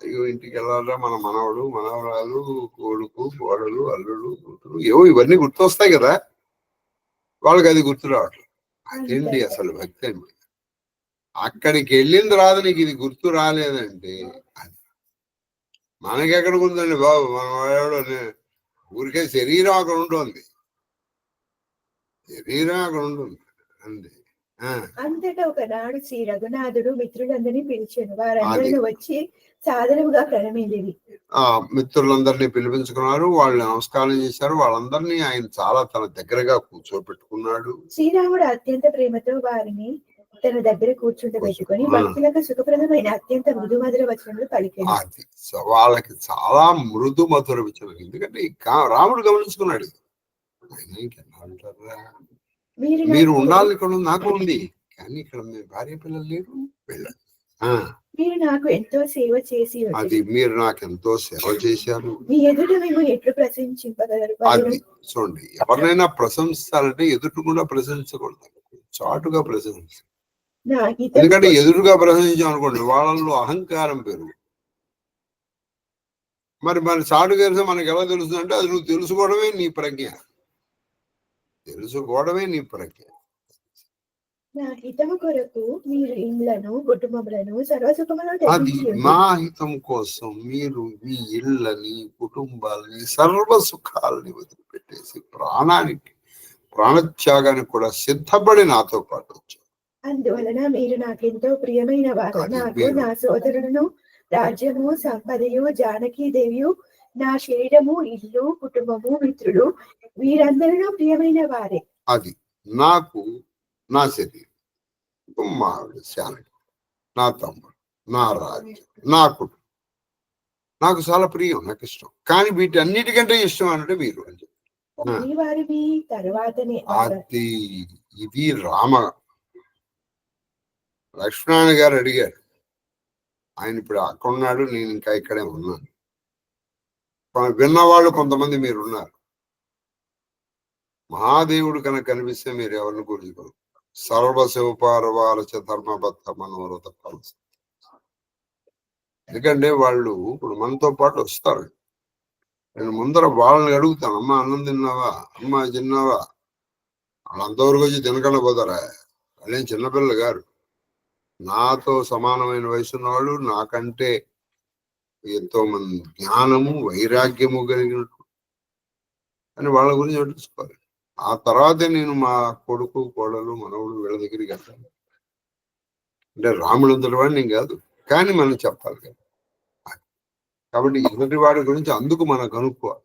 అయ్యో ఇంటికి వెళ్ళాలరా మన మనవడు మనవరాలు కొడుకు కోడలు అల్లుడు కూతురు ఏవో ఇవన్నీ గుర్తొస్తాయి కదా, వాళ్ళకి అది గుర్తు రావట్లేదు. అదేంటి అసలు భక్తి అండి. అక్కడికి వెళ్ళిన తర్వాత నీకు ఇది గుర్తు రాలేదంటే అది మనకి ఎక్కడికి ఉందండి బాబు, మన ఊరికే శరీరం అక్కడ ఉంటుంది, శరీరం అక్కడ ఉంటుంది అంతే. అంతటా ఒకనాడు శ్రీ రఘునాథుడు మిత్రులందరినీ పిలిచాను. వారందరూ వచ్చి సాదరముగా ప్రణమిల్లిరి. మిత్రులందరినీ పిలిపించుకున్నారు, వాళ్ళు నమస్కారం చేశారు. వాళ్ళందరినీ ఆయన చాలా తన దగ్గరగా కూర్చోబెట్టుకున్నాడు. శ్రీరాముడు అత్యంత ప్రేమతో వారిని తన దగ్గర కూర్చుంటబెట్టుకొని భక్తులకు సుఖప్రదమైన అత్యంత మృదు మధుర వచనములు పలికాడు. అది వాళ్ళకి చాలా మృదు మధుర వచనం. ఎందుకంటే రాముడు గమనించుకున్నాడు, మీరు ఉండాలి ఇక్కడ, నాకు ఉంది కానీ ఇక్కడ మీ భార్య పిల్లలు లేరు, వెళ్ళండి. మీరు నాకు ఎంతో సేవ చేసి అది మీరు నాకు ఎంతో సేవ చేశారు, మీ ఎదుట మేము ఎట్లు ప్రశంసింపగలరు. అది చూడండి, ఎవరినైనా ప్రశంసాలంటే ఎదుటి కూడా ప్రశంసకూడదు, చాటుగా ప్రశంసించాలి. ఎందుకంటే ఎదురుగా ప్రశంసించాం అనుకోండి వాళ్ళలో అహంకారం పెరుగు. మరి చాటుగా తెలిసి మనకి ఎలా తెలుస్తుంది అంటే అది నువ్వు తెలుసుకోవడమే నీ ప్రజ్ఞ, తెలుసుకోవడమే నీ ప్రజ్ఞ. నా హితము కొరకు మీరు ఇండ్లను కుటుంబములను సర్వసుఖములను అది మా హితం కోసం మీరు మీ ఇళ్ళని కుటుంబాలని సర్వ సుఖాలని వదిలిపెట్టేసి ప్రాణత్యాగానికి కూడా సిద్ధపడి నాతో పాటు వచ్చారు. అందువలన మీరు నాకెంతో ప్రియమైన వారు. నాకు నా సోదరులను రాజ్యము సంపదయు జానకీ దేవియు నా శరీరము ఇల్లు కుటుంబము మిత్రులు వీరందరూ ప్రియమైన వారే. అది నాకు నా శరీరం, మా శానకి, నా తమ్ముడు, నా రాజ్యం, నా కుటుంబం నాకు చాలా ప్రియం, నాకు ఇష్టం. కానీ వీటన్నిటికంటే ఇష్టం అంటే మీరు అని చెప్పి అది ఇది లక్ష్మణ గారు అడిగారు. ఆయన ఇప్పుడు అక్కడ ఉన్నాడు, నేను ఇంకా ఇక్కడే ఉన్నాను. విన్నవాళ్ళు కొంతమంది మీరు ఉన్నారు. మహాదేవుడు కనుక కనిపిస్తే మీరు ఎవరిని గురించుకోరు. సర్వశివపారవాలచ ధర్మబద్ధ మనోరథ ఫల ఎందుకంటే వాళ్ళు ఇప్పుడు మనతో పాటు వస్తారు. నేను ముందర వాళ్ళని అడుగుతాను, అమ్మ అన్నం తిన్నావా, అమ్మ తిన్నావా? వాళ్ళు అంతవరకు వచ్చి తినకుండా పోతారా? వాళ్ళేం చిన్నపిల్లలు గారు, నాతో సమానమైన వయసు ఉన్నవాళ్ళు, నాకంటే ఎంతో మంది జ్ఞానము వైరాగ్యము కలిగినట్టు అని వాళ్ళ గురించి పట్టించుకోవాలి. ఆ తర్వాతే నేను మా కొడుకు కోడలు మనవుడు వీళ్ళ దగ్గరికి వెళ్తాను. అంటే రాముడు అంతటి వాడిని కాదు, కానీ మనం చెప్పాలి కదా. కాబట్టి ఎదుటి వాడి గురించి అందుకు మనం కనుక్కోవాలి.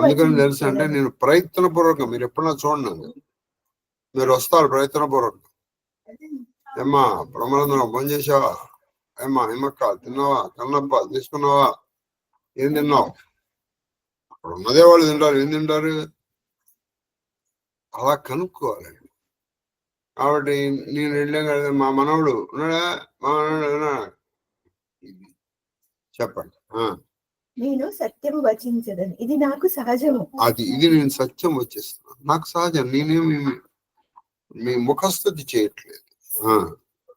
అందుకని తెలుసు అంటే నేను ప్రయత్నపూర్వకం, మీరు ఎప్పుడన్నా చూడండి, మీరు వస్తారు ప్రయత్నపూర్వకం. ఏమ్మా బ్రహ్మానందం ఫోన్ చేసావా, ఏమ్మా హిమక్క తిన్నావా, కన్నప్ప తీసుకున్నావా, ఏం తిన్నావు? అక్కడ ఉన్నదే వాళ్ళు తింటారు, ఏం తింటారు? అలా కనుక్కోవాలండి. కాబట్టి నేను వెళ్ళాం కదా, మా మనవడు ఉన్నాడా, మా మనవడు చెప్పండి. నేను సత్యము వచించదని, ఇది నాకు సహజము. ఇది నేను సత్యం వచ్చేస్తున్నాను, నాకు సహజం. నేనేమి మీ ముఖస్థుతి చేయట్లేదు.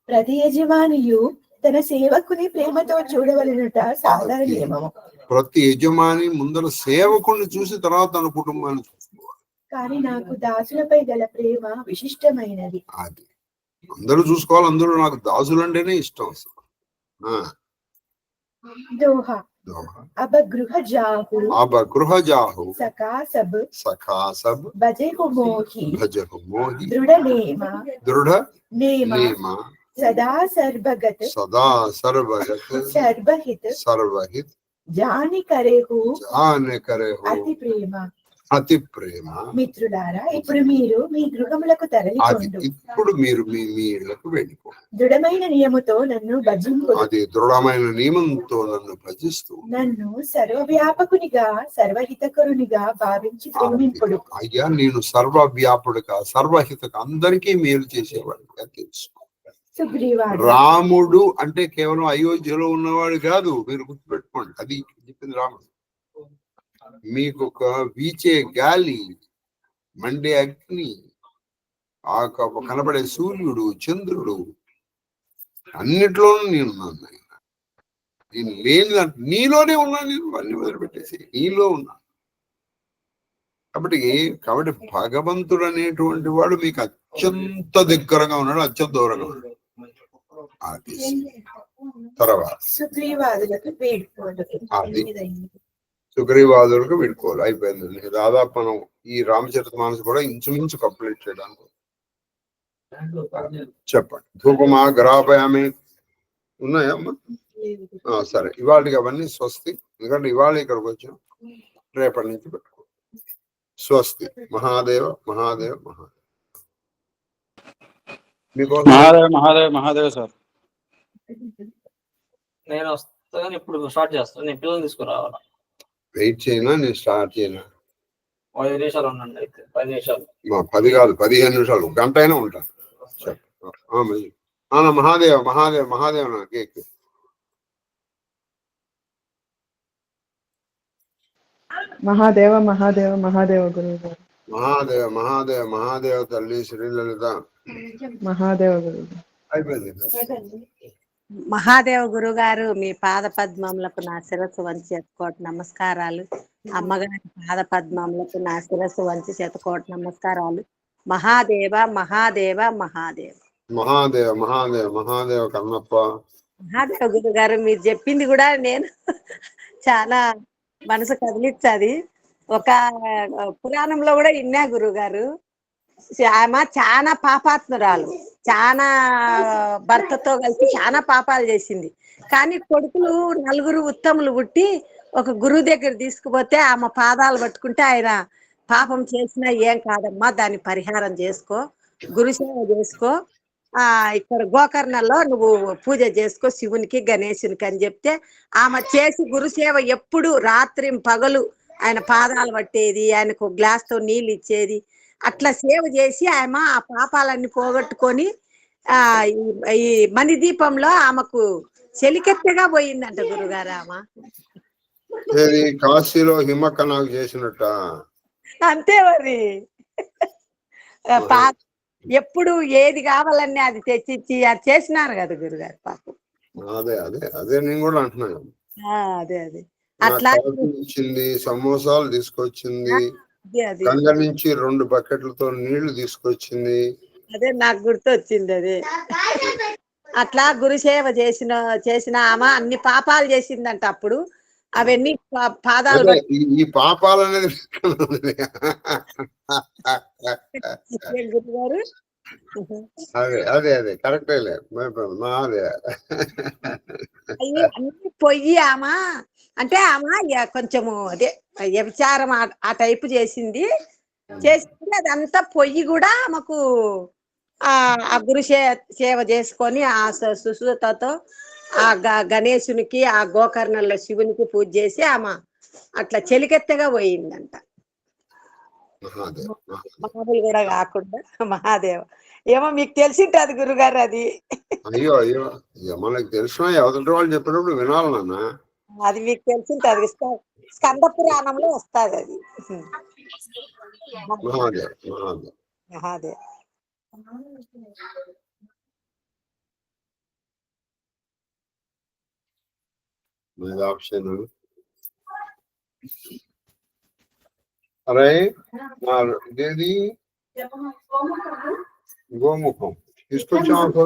ప్రతి యజమానియు తన సేవకుని ప్రేమతో చూడవలెనుట సాధారణ నియమము. ప్రతి యజమాని ముందర సేవకుని చూసి తర్వాత తన కుటుంబాన్ని చూసుకోవాలి. కానీ నాకు దాసులపై గల ప్రేమ విశిష్టమైనది. అది అందరూ చూసుకోవాలి, అందరూ నాకు దాసులు అంటేనే ఇష్టం అసలు. దోహా अब गृह जाहु सखा सब भजेहु मोहि दृढ़ नेम सदा सर्वगत सर्वहित जानि करेहु अति प्रेम. మిత్రులారా, ఇప్పుడు మీరు మీ గృహములకు తరలిపోండి. ఇప్పుడు మీరు మీ ఇళ్లకు వెళ్ళిపో. దృఢమైన నియమంతో నన్ను భజింపు. అది దృఢమైన నియమంతో నన్ను భజిస్తూ నన్ను సర్వవ్యాపకునిగా సర్వహితకరునిగా భావించి ప్రేమింపుడు. అయ్యా, నేను సర్వవ్యాపుడుగా సర్వహితకు అందరికీ మేలు చేసేవాడిగా తెలుసుకో. రాముడు అంటే కేవలం అయోధ్యలో ఉన్నవాడు కాదు, మీరు గుర్తుపెట్టుకోండి. అది చెప్పింది రాముడు. మీకు ఒక వీచే గాలి, మండే అగ్ని, ఆ కనబడే సూర్యుడు, చంద్రుడు, అన్నిట్లోనూ నేనున్నాను. నేను లేని నీలోనే ఉన్నాను. నేను అన్ని వదిలిపెట్టేసి నీలో ఉన్నాను. కాబట్టి భగవంతుడు అనేటువంటి వాడు మీకు అత్యంత దగ్గరగా ఉన్నాడు, అత్యంత దూరంగా ఉన్నాడు. తర్వాత సుగ్రీవాదులకు వీడుకోవాలి. అయిపోయింది. దాదాపు మనం ఈ రామచరితమానస్ కూడా ఇంచుమించు కంప్లీట్ చేయడానికి. చెప్పండి. ధూపమా గ్రాపయామి ఉన్నాయమ్మా? సరే, ఇవాళకి అవన్నీ స్వస్తి. ఎందుకంటే ఇవాళ ఇక్కడికి వచ్చాం, రేపటి నుంచి పెట్టుకో. స్వస్తి. మహాదేవ మహాదేవ మహాదేవ. మహాదేవ సార్. నేను వస్తాను, ఇప్పుడు స్టార్ట్ చేస్తాను. నేను పిల్లల్ని తీసుకురావాలా? వెయిట్ చేయనా, నేను స్టార్ట్ చేయనా? 5 నిమిషాలు ఉండండి. అయితే 10 నిమిషాలు, 10 కాదు, 15 నిమిషాలు, గంట అయినా ఉంటాను. మహాదేవ మహాదేవ మహాదేవ. నా కేక్ మహాదేవ మహాదేవ మహాదేవ గురువు గారు. మహాదేవ మహాదేవ మహాదేవ తల్లి శ్రీలలిత మహాదేవ గురువు. అయిపోయింది. మహాదేవ గురుగారు, మీ పాద పద్మములకు నా శిరస్సు వంచి ఎత్తుకోటి నమస్కారాలు. అమ్మగారి పాద పద్మములకు నా శిరస్సు వంచి ఎత్తుకోటి నమస్కారాలు. మహాదేవ మహాదేవ మహాదేవ మహాదేవ మహాదేవ మహాదేవ కన్నప్ప. మహాదేవ గురుగారు, మీరు చెప్పింది కూడా నేను చాలా మనసు కదిలిచ్చది. ఒక పురాణంలో కూడా ఇన్నా గురుగారు. ఆమె చాలా పాపాత్మురాలు, చాలా భర్తతో కలిసి చాలా పాపాలు చేసింది. కానీ కొడుకులు 4 ఉత్తములు పుట్టి ఒక గురువు దగ్గర తీసుకుపోతే ఆమె పాదాలు పట్టుకుంటే ఆయన పాపం చేసినా ఏం కాదమ్మా, దాన్ని పరిహారం చేసుకో, గురుసేవ చేసుకో, ఇక్కడ గోకర్ణలో నువ్వు పూజ చేసుకో శివునికి గణేశునికి అని చెప్తే ఆమె చేసి గురుసేవ ఎప్పుడు రాత్రి పగలు ఆయన పాదాలు పట్టేది, ఆయనకు గ్లాస్ తో నీళ్ళు ఇచ్చేది. అట్లా సేవ చేసి ఆమె ఆ పాపాలన్నీ పోగొట్టుకొని ఈ మణిదీపంలో ఆమెకు చెలికెత్తగా పోయిందంట గురుగారు. ఆమె కాశీలో హిమక్క నాకు చేసినట్ట అంతే మరి. ఎప్పుడు ఏది కావాలన్నీ అది తెచ్చిచ్చి అది చేసినారు కదా గురుగారు. పాపం అదే అదే అదే నేను కూడా అంటున్నాను. అదే అదే నాకు అట్లా కాఫీ ఇచ్చింది, సమోసాలు తీసుకొచ్చింది, అదే అది గంగ నుంచి 2 బకెట్లతో నీళ్లు తీసుకొచ్చింది. అదే నాకు గుర్తొచ్చింది అదే. అట్లా గురుసేవ చేసిన ఆమె అన్ని పాపాలు చేసిందంట అప్పుడు. అవన్నీ పాదాలు అదే ఈ పాపాలు అనేది గురుగారు. అదే అదే అదే కరెక్టేలే. అదే అన్ని పొయ్యి ఆమె అంటే ఆమె కొంచెము అదే వ్యభిచారం ఆ టైపు చేసింది. అదంతా పొయ్యి కూడా మాకు ఆ గురు సేవ చేసుకొని ఆ సుశ్రుతతో ఆ గణేశునికి ఆ గోకర్ణంలో శివునికి పూజ చేసి ఆమె అట్లా చెలికెత్తగా పోయిందంట. మామూలు కూడా కాకుండా మహాదేవ. ఏమో మీకు తెలిసింటది గురుగారు అది. అయ్యో అయ్యో మనకు తెలిసిన ఎవరి వాళ్ళు చెప్పినప్పుడు వినాలి నాన్న. అది మీకు తెలిసింటది. స్కంద పురాణంలో వస్తుంది అది. మహాదేవ్ మహాదేవ్. మహాదేవ్. మీద ఆప్షన్ అరే ఇదేది గోముఖం తీసుకొచ్చాము.